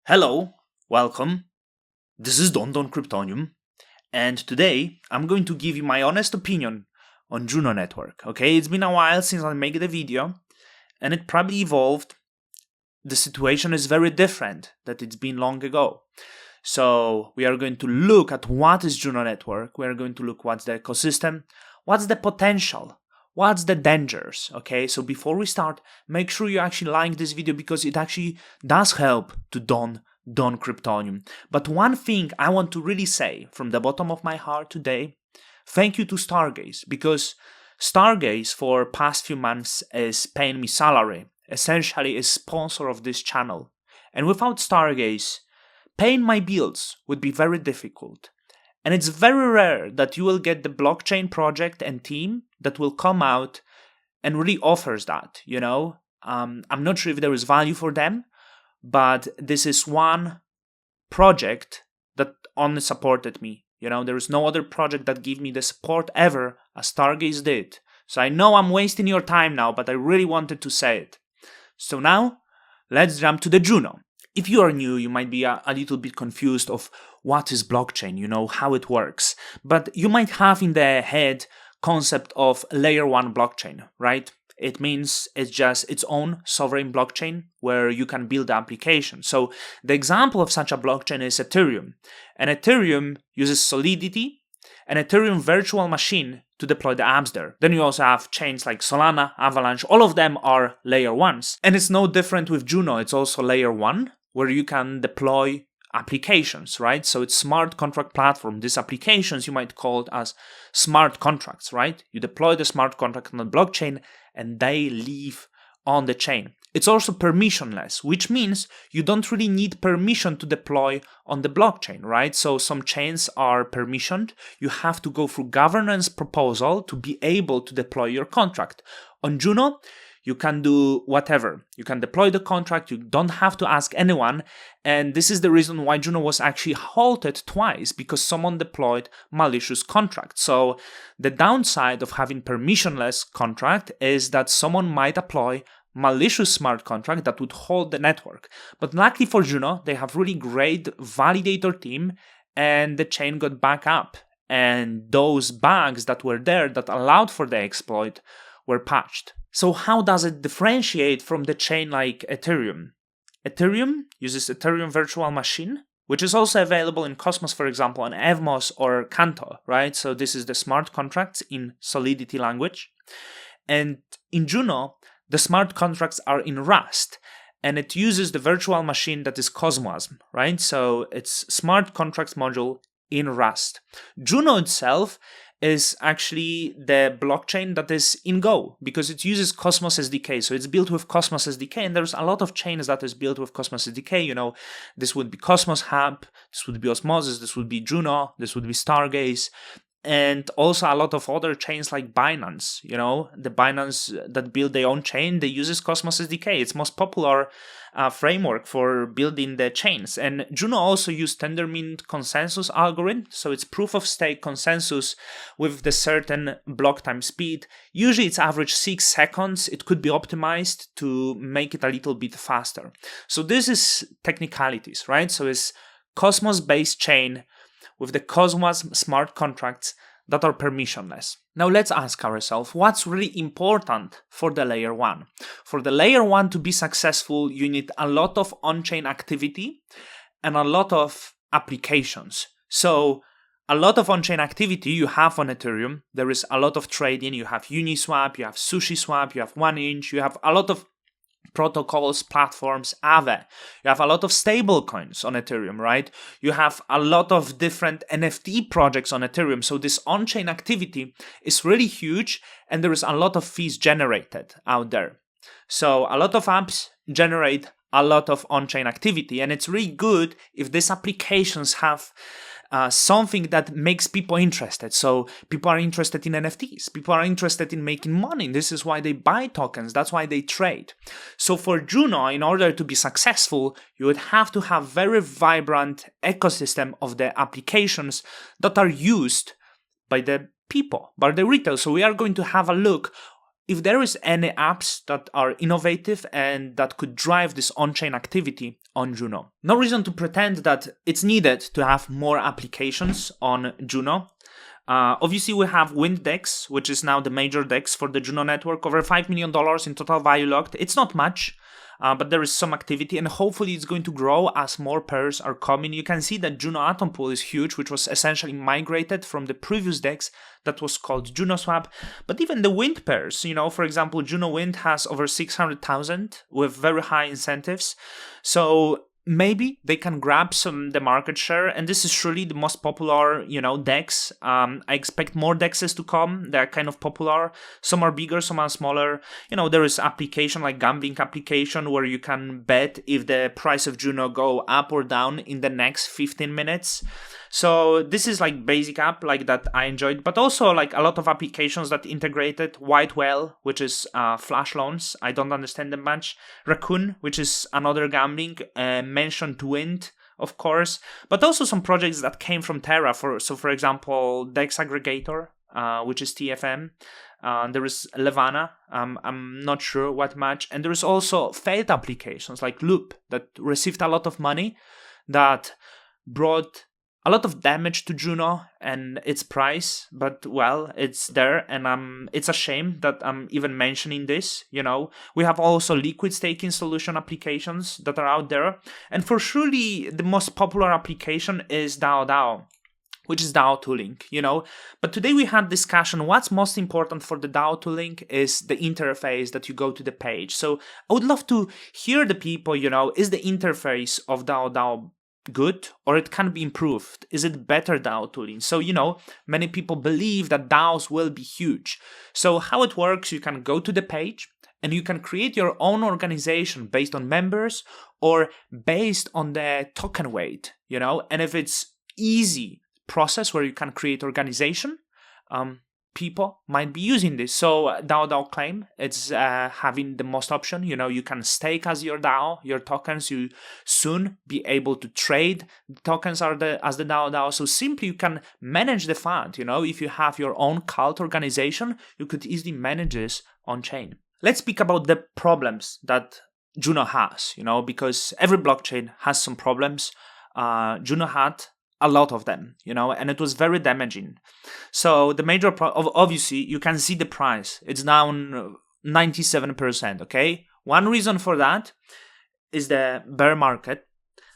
Hello, welcome. This is Don Kryptonium, and today I'm going to give you my honest opinion on Juno network. Okay, it's been a while since I made the video, and it probably evolved. The situation is very different that it's been long ago. So we are going to look at what is Juno network. We are going to look what's the ecosystem, what's the potential, what's the dangers. Okay, so before we start, make sure you actually like this video because it actually does help to Don Kryptonium. But one thing I want to really say from the bottom of my heart today, thank you to Stargaze, because Stargaze for past few months is paying me salary, essentially is sponsor of this channel. And without Stargaze, paying my bills would be very difficult. And it's very rare that you will get the blockchain project and team that will come out and really offers that, you know. I'm not sure if there is value for them, but this is one project that only supported me. You know, there is no other project that gave me the support ever as Stargaze did. So I know I'm wasting your time now, but I really wanted to say it. So now, let's jump to the Juno. If you are new, you might be a little bit confused of what is blockchain, you know, how it works. But you might have in the head concept of layer 1 blockchain, right? It means it's just its own sovereign blockchain where you can build the application. So the example of such a blockchain is Ethereum. And Ethereum uses Solidity, an Ethereum virtual machine to deploy the apps there. Then you also have chains like Solana, Avalanche, all of them are layer 1s. And it's no different with Juno, it's also layer 1, where you can deploy applications, right? So it's smart contract platform. These applications you might call it as smart contracts, right? You deploy the smart contract on the blockchain and they live on the chain. It's also permissionless, which means you don't really need permission to deploy on the blockchain, right? So some chains are permissioned. You have to go through governance proposal to be able to deploy your contract. On Juno, you can do whatever. You can deploy the contract. You don't have to ask anyone. And this is the reason why Juno was actually halted twice, because someone deployed malicious contract. So the downside of having permissionless contract is that someone might apply malicious smart contract that would hold the network. But luckily for Juno, they have really great validator team and the chain got back up. And those bugs that were there that allowed for the exploit were patched. So how does it differentiate from the chain like Ethereum? Ethereum uses Ethereum virtual machine, which is also available in Cosmos, for example, on Evmos or Canto, right? So this is the smart contracts in Solidity language. And in Juno, the smart contracts are in Rust, and it uses the virtual machine that is Cosmos, right? So it's smart contracts module in Rust. Juno itself is actually the blockchain that is in Go, because it uses Cosmos SDK. So it's built with Cosmos SDK, and there's a lot of chains that is built with Cosmos SDK. You know, this would be Cosmos Hub, this would be Osmosis, this would be Juno, this would be Stargaze, and also a lot of other chains like Binance. You know, the Binance that build their own chain, they uses Cosmos SDK. It's most popular framework for building the chains. And Juno also used Tendermint consensus algorithm. So it's proof of stake consensus with the certain block time speed. Usually it's average 6 seconds. It could be optimized to make it a little bit faster. So this is technicalities, right? So it's Cosmos based chain with the Cosmos smart contracts that are permissionless. Now let's ask ourselves, what's really important for the layer 1? For the layer 1 to be successful, you need a lot of on-chain activity and a lot of applications. So a lot of on-chain activity you have on Ethereum. There is a lot of trading. You have Uniswap, you have SushiSwap, you have 1inch, you have a lot of protocols, platforms, Aave. You have a lot of stable coins on Ethereum, right? You have a lot of different NFT projects on Ethereum. So this on-chain activity is really huge, and there is a lot of fees generated out there. So a lot of apps generate a lot of on-chain activity, and it's really good if these applications have something that makes people interested. So people are interested in NFTs. People are interested in making money. This is why they buy tokens. That's why they trade. So for Juno, in order to be successful, you would have to have very vibrant ecosystem of the applications that are used by the people, by the retail. So we are going to have a look if there is any apps that are innovative and that could drive this on-chain activity on Juno. No reason to pretend that it's needed to have more applications on Juno. Obviously, we have Wind DEX, which is now the major DEX for the Juno network, over $5 million in total value locked. It's not much, but there is some activity, and hopefully it's going to grow as more pairs are coming. You can see that Juno Atom Pool is huge, which was essentially migrated from the previous DEX that was called Juno Swap. But even the Wind pairs, for example, Juno Wind has over 600,000 with very high incentives. So maybe they can grab the market share, and this is surely the most popular, DEX. I expect more DEXs to come. They're kind of popular. Some are bigger, some are smaller. There is application like gambling application where you can bet if the price of Juno go up or down in the next 15 minutes. So this is like basic app like that I enjoyed, but also like a lot of applications that integrated White Whale, which is flash loans. I don't understand them much. Raccoon, which is another gambling. Mentioned Wind, of course, but also some projects that came from Terra. For example, Dex Aggregator, which is TFM. There is Levana. I'm not sure what much, and there is also failed applications like Loop that received a lot of money that brought a lot of damage to Juno and its price, but well, it's there, and it's a shame that I'm even mentioning this. We have also liquid staking solution applications that are out there, and for surely the most popular application is DAO, which is DAO tooling, But today we had discussion. What's most important for the DAO tooling is the interface that you go to the page. So I would love to hear the people. Is the interface of DAO good, or it can be improved? Is it better DAO tooling? So, many people believe that DAOs will be huge. So how it works, you can go to the page and you can create your own organization based on members or based on the token weight, and if it's easy process where you can create organization, people might be using this. So DAO claim it's having the most option. You can stake as your DAO, your tokens. You soon be able to trade the tokens as the DAO. So simply you can manage the fund. If you have your own cult organization, you could easily manage this on chain. Let's speak about the problems that Juno has. Because every blockchain has some problems. Juno had a lot of them, and it was very damaging. So the major obviously, you can see the price. It's down 97%, okay? One reason for that is the bear market.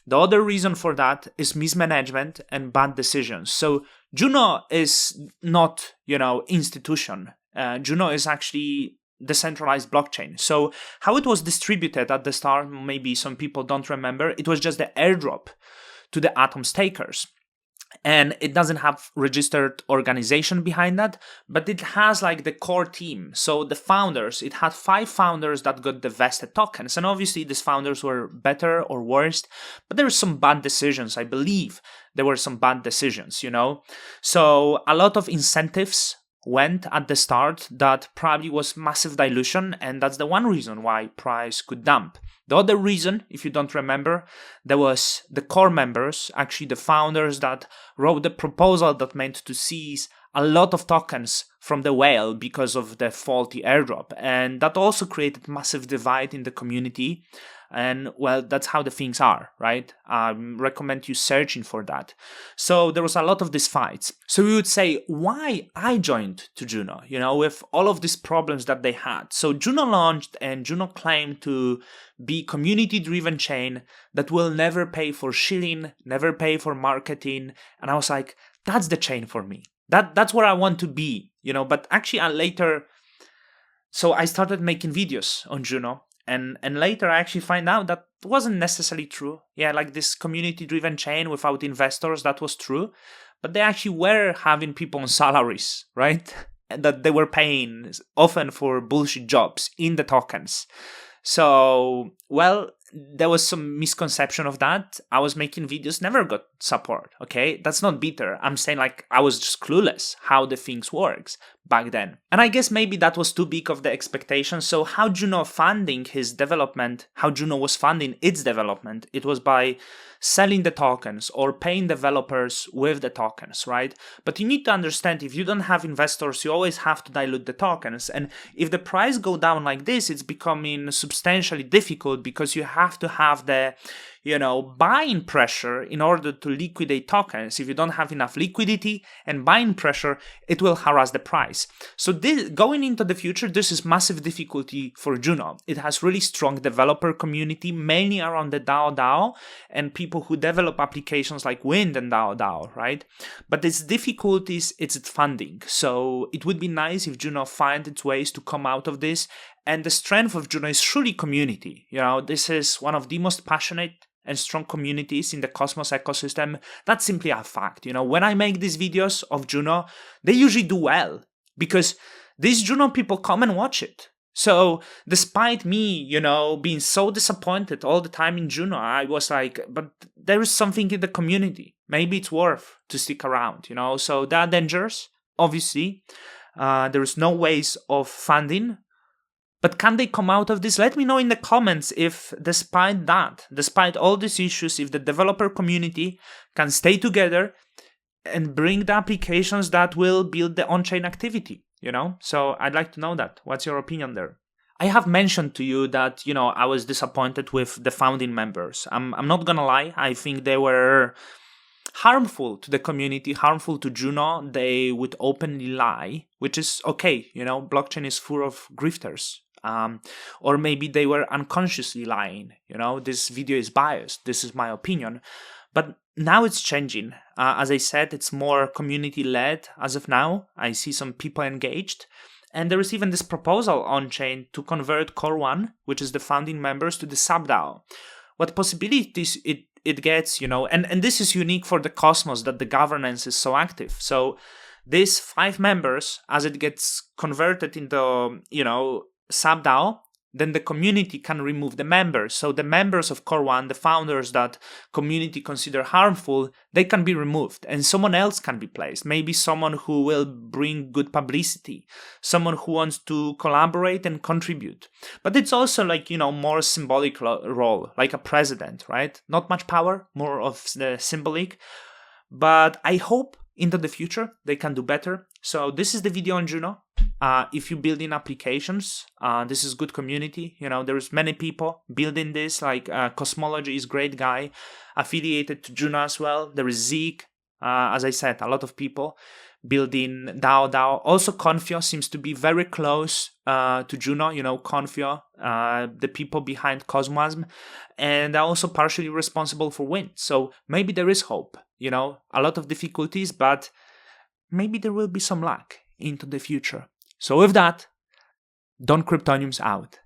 The other reason for that is mismanagement and bad decisions. So Juno is not, institution. Juno is actually decentralized blockchain. So how it was distributed at the start, maybe some people don't remember, it was just the airdrop to the Atom stakers. And it doesn't have registered organization behind that, but it has like the core team. So the founders, it had 5 founders that got the vested tokens. And obviously these founders were better or worse, but there were some bad decisions. I believe there were some bad decisions, So a lot of incentives went at the start that probably was massive dilution, and that's the one reason why price could dump. The other reason, if you don't remember, there was the core members, actually the founders that wrote the proposal that meant to seize a lot of tokens from the whale because of the faulty airdrop, and that also created massive divide in the community. And well, that's how the things are, right? I recommend you searching for that. So there was a lot of these fights. So we would say why I joined to Juno, with all of these problems that they had. So Juno launched, and Juno claimed to be community-driven chain that will never pay for shilling, never pay for marketing. And I was like, that's the chain for me. That's where I want to be, But actually, so I started making videos on Juno. And later I actually find out that wasn't necessarily true. Yeah, like this community-driven chain without investors, that was true. But they actually were having people on salaries, right? And that they were paying often for bullshit jobs in the tokens. So, well, there was some misconception of that. I was making videos, never got support, okay? That's not bitter. I'm saying like I was just clueless how the things works. back then. And I guess maybe that was too big of the expectation. So how Juno funding his development, how Juno was funding its development, it was by selling the tokens or paying developers with the tokens, right? But you need to understand, if you don't have investors, you always have to dilute the tokens. And if the price go down like this, it's becoming substantially difficult because you have to have the buying pressure in order to liquidate tokens. If you don't have enough liquidity and buying pressure, it will harass the price. So going into the future, this is massive difficulty for Juno. It has really strong developer community, mainly around the DAO and people who develop applications like Wind and DAO, right? But its difficulties, it's its funding. So it would be nice if Juno find its ways to come out of this. And the strength of Juno is truly community. This is one of the most passionate and strong communities in the Cosmos ecosystem. That's simply a fact. When I make these videos of Juno, they usually do well because these Juno people come and watch it. So despite me, being so disappointed all the time in Juno, I was like, but there is something in the community. Maybe it's worth to stick around, So there are dangers, obviously. There is no ways of funding. But can they come out of this? Let me know in the comments if, despite all these issues, if the developer community can stay together and bring the applications that will build the on-chain activity, So I'd like to know that. What's your opinion there? I have mentioned to you that, I was disappointed with the founding members. I'm not gonna lie. I think they were harmful to the community, harmful to Juno. They would openly lie, which is okay. Blockchain is full of grifters. Or maybe they were unconsciously lying. This video is biased. This is my opinion. But now it's changing. As I said, it's more community-led as of now. I see some people engaged. And there is even this proposal on-chain to convert Core 1, which is the founding members, to the sub-DAO. What possibilities it gets, and this is unique for the Cosmos, that the governance is so active. So these 5 members, as it gets converted into, sub-DAO, then the community can remove the members. So the members of Core 1, the founders that community consider harmful, they can be removed and someone else can be placed. Maybe someone who will bring good publicity, someone who wants to collaborate and contribute. But it's also more symbolic role, like a president, right? Not much power, more of the symbolic. But I hope into the future they can do better. So this is the video on Juno. If you build in applications, this is good community. There's many people building this, like Cosmology is great guy, affiliated to Juno as well. There is Zeke, as I said, a lot of people building DAO. Also, Confio seems to be very close to Juno, Confio, the people behind Cosmosm, and they're also partially responsible for Wind. So maybe there is hope, a lot of difficulties, but maybe there will be some luck into the future. So with that, Don Kryptoniums out.